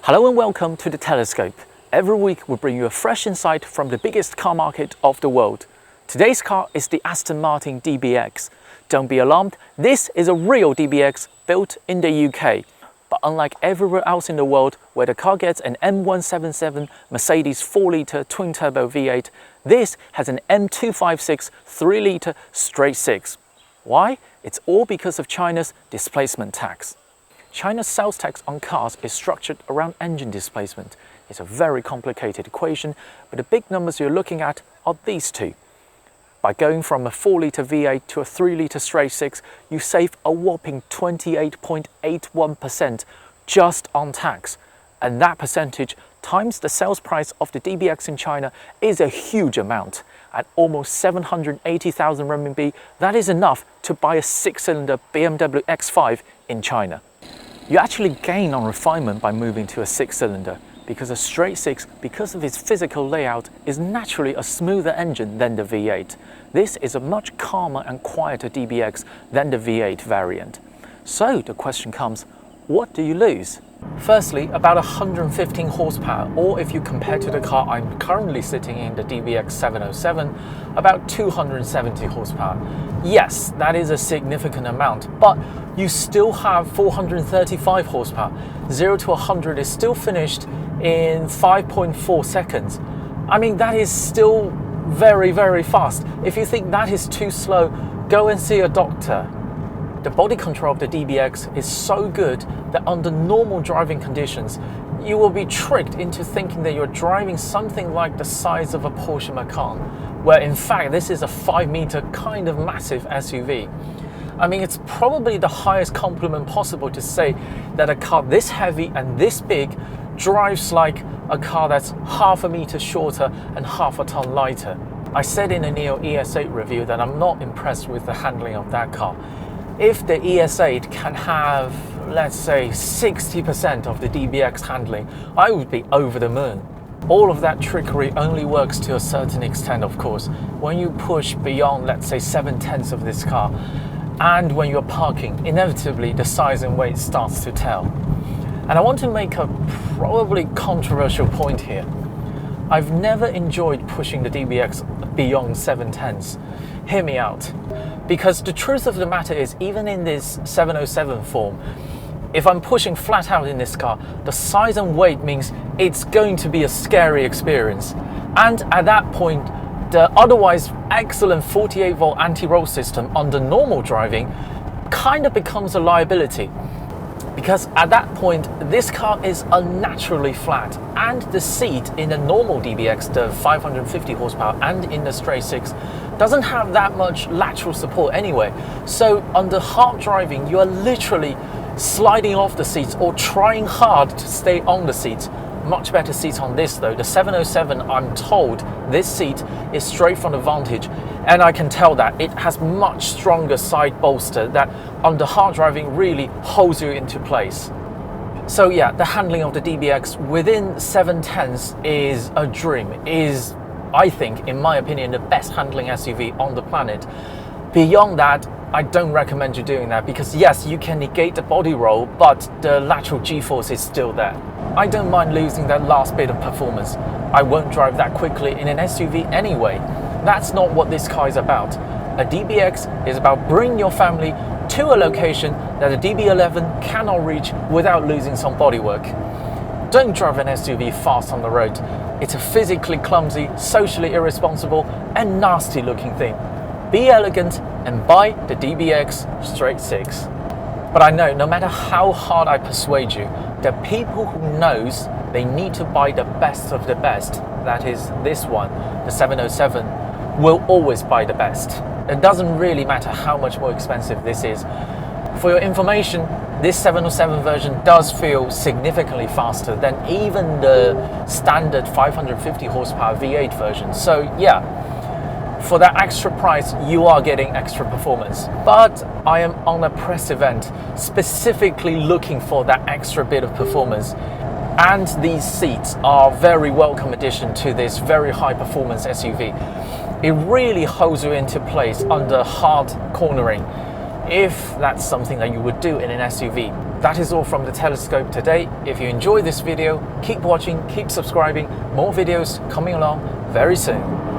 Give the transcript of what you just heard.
Hello and welcome to The Telescope. Every week we bring you a fresh insight from the biggest car market of the world. Today's car is the Aston Martin DBX. Don't be alarmed, this is a real DBX built in the UK. But unlike everywhere else in the world where the car gets an M177 Mercedes 4-litre twin-turbo V8, this has an M256 3-litre straight-six. Why? It's all because of China's displacement tax. China's sales tax on cars is structured around engine displacement. It's a very complicated equation, but the big numbers you're looking at are these two. By going from a 4-litre V8 to a 3-litre straight-six, you save a whopping 28.81% just on tax. And that percentage times the sales price of the DBX in China is a huge amount. At almost 780,000 RMB, that is enough to buy a 6-cylinder BMW X5 in China. You actually gain on refinement by moving to a 6-cylinder because a straight-six, because of its physical layout, is naturally a smoother engine than the V8. This is a much calmer and quieter DBX than the V8 variant. So the question comes, what do you lose? Firstly, about 115 horsepower, or if you compare to the car I'm currently sitting in, the DBX 707, about 270 horsepower. Yes, that is a significant amount, but you still have 435 horsepower. 0 to 100 is still finished in 5.4 seconds. I mean, that is still very, very fast. If you think that is too slow, go and see a doctor. The body control of the DBX is so good that under normal driving conditions, you will be tricked into thinking that you're driving something like the size of a Porsche Macan, where in fact this is a 5-meter kind of massive SUV. I mean, it's probably the highest compliment possible to say that a car this heavy and this big drives like a car that's half a meter shorter and half a ton lighter. I said in a Neo ES8 review that I'm not impressed with the handling of that car. If the ES8 can have, let's say, 60% of the DBX handling, I would be over the moon. All of that trickery only works to a certain extent, of course. When you push beyond, let's say, 7/10 of this car, and when you're parking, inevitably the size and weight starts to tell. And I want to make a probably controversial point here. I've never enjoyed pushing the DBX beyond 7/10. Hear me out. Because the truth of the matter is, even in this 707 form, if I'm pushing flat out in this car, the size and weight means it's going to be a scary experience. And at that point, the otherwise excellent 48-volt anti-roll system under normal driving kind of becomes a liability. Because at that point, this car is unnaturally flat, and the seat in the normal DBX, the 550 horsepower, and in the straight-six, doesn't have that much lateral support anyway. So under hard driving, you are literally sliding off the seats or trying hard to stay on the seats. Much better seats on this though. The 707, I'm told, this seat is straight from the Vantage, and I can tell that it has much stronger side bolster that under hard driving really holds you into place. So yeah, the handling of the DBX within 7/10 is a dream, is, I think, in my opinion, the best handling SUV on the planet. Beyond that, I don't recommend you doing that because yes, you can negate the body roll, but the lateral G-force is still there. I don't mind losing that last bit of performance. I won't drive that quickly in an SUV anyway. That's not what this car is about. A DBX is about bringing your family to a location that a DB11 cannot reach without losing some bodywork. Don't drive an SUV fast on the road. It's a physically clumsy, socially irresponsible, and nasty looking thing. Be elegant and buy the DBX Straight-Six. But I know no matter how hard I persuade you, the people who knows they need to buy the best of the best, that is this one, the 707, will always buy the best. It doesn't really matter how much more expensive this is. For your information, this 707 version does feel significantly faster than even the standard 550 horsepower V8 version. So yeah, for that extra price, you are getting extra performance. But I am on a press event specifically looking for that extra bit of performance. And these seats are a very welcome addition to this very high performance SUV. It really holds you into place under hard cornering. if that's something that you would do in an SUV. That is all from the telescope today. If you enjoyed this video, keep watching, keep subscribing. More videos coming along very soon.